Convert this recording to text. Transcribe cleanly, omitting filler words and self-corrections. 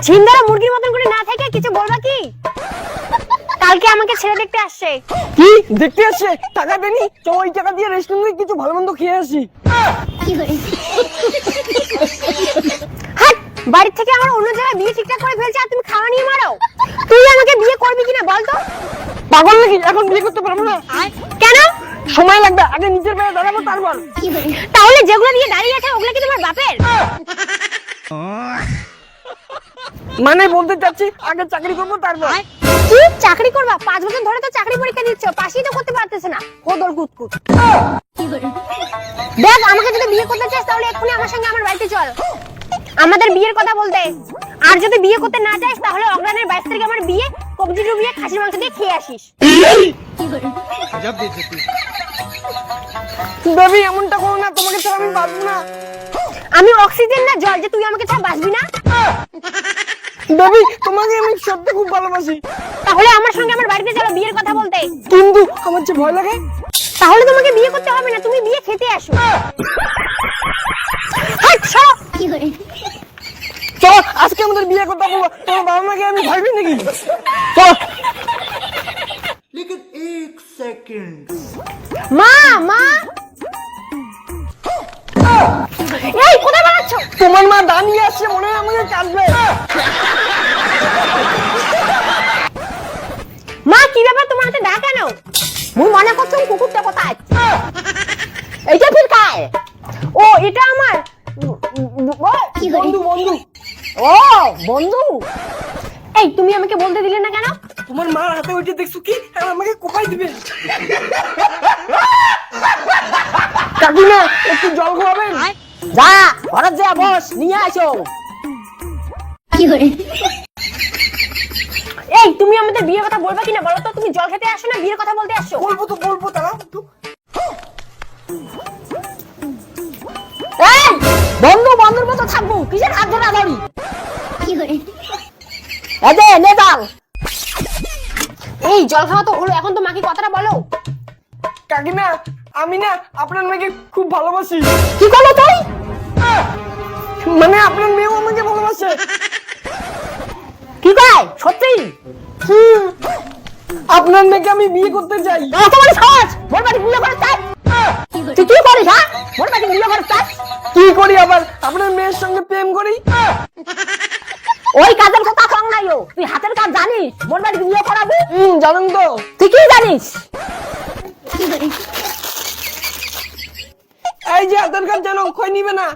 ঝিমদারা মুরগির মতন করে না থেকে কিছু বলবা কি? কালকে আমাকে ছেলে দেখতে আসছে। কি দেখতে আসছে? টাকা দেনি? চল ওই টাকা দিয়ে রেস্টুরেন্টে কিছু ভালো মন্দ খেয়ে আসি। হাট, বাড়ি থেকে আমার অন্য জায়গায় বিয়ে ঠিকঠাক করে ফেলছে আর তুমি খাওয়া নিয়ে মারো। তুই আমাকে বিয়ে করবি কিনা বল তো? পাগল নাকি? এখন বিয়ে করতে পারবো না। কেন? সময় লাগবে, আগে নিজের পায়ে দাঁড়াবো তারপর। তাহলে যেগুলো দিয়ে দাঁড়িয়ে আছে ওগুলো কি তোমার বাপের? মানে বলতে চাচ্ছি আগে চাকরি করবো তারপর। কি চাকরি করবা? 5 বছর ধরে তো চাকরি পরীক্ষা দিচ্ছ, পাশই তো করতে পারতেছ না। হোদর কুতকুত। দেখ, আমাকে যদি বিয়ে করতে চাস তাহলে এক্ষুনি আমার সঙ্গে আমার বাড়িতে চল, আমাদের বিয়ের কথা বলতে। আর যদি বিয়ে করতে না চাস তাহলে অগ্রাণের 22 তারিখে আমার বিয়ে, কবজি ডুবিয়ে খাসির মাংস দিয়ে খেয়ে আসিস। বেবি এমনটা করো না, তোমাকে ছাড়া আমি বাঁচবো না। আমি অক্সিজেন না জল যে তুই আমাকে ছাড়া বাঁচবি না? বেবি তোমাকে আমি সত্যি খুব ভালোবাসি। তাহলে আমার সঙ্গে আমার বাড়িতে চলো বিয়ের কথা বলতে। কিন্তু আমার যে ভয় লাগে। তাহলে তোমাকে বিয়ে করতে হবে না, তুমি বিয়ে খেতে আসো। হাট, সরো। চল আজকে আমাদের বিয়ে করতে বলবো, তোমার বাবা মাকে আমি ভয় পাই নাকি? চল। लेकिन एक सेकंड মা, মা, এই কোথায় বানাচ্ছ? তোমার মা দাঁড়িয়ে আসছে, মনে হয় আমাকে কাঁদবে। মা, কি ব্যাপার তোমার হাতে দা কেন? মুই মনে করছো কুকুরটা কোথায়? এইটা ফির খায়? ও এটা আমার বন্ধু বন্ধু। ও বন্ধু। এই তুমি আমাকে বলতে দিলে না কেন? তোমার মার হাতে ওইটা দেখছো কি? আর আমাকে কোপাই দিবে। কাকিমা একটু জল খাওয়াবেন? যা ঘরে যা, বস নিয়ে আসো। এই তুমি আমাদের বিয়ের কথা বলবা কিনা বলো তো? তুমি জল খেতে আসো না বিয়ের কথা বলতে আসো? বলবো তো বলবো, দাঁড়াও একটু। এই বন্ধু বন্ধুর মতো থাকবো, কিসের হাত ধরা ধরি? এদে নে যাও। এই জল খাওয়া তো হলো, এখন তো মাকে কথাটা বলো। কাকিমা আমি না আপনার মেয়েকে খুব ভালোবাসি। কি করলো তুই? মানে আপনার মেয়েও আমাকে ভালোবাসে। কি কয় সত্যি? আপনার মেয়েকে আমি বিয়ে করতে চাই। তোমার সাহস মোর বাড়ি বিয়ে করে চাই? তুই কি করিস? হ্যাঁ, মোর বাড়ি বিয়ে করে চাই? কি করি আবার? আপনার মেয়ের সঙ্গে প্রেম করি। ওই কাজের কথা কম নাই। তুই হাতের কাজ জানিস? মোর বাড়ি বিয়ে করাবো? জানেন তো। তুই কি জানিস? এই যে হাতের কাজ জানো, খই নিবে না।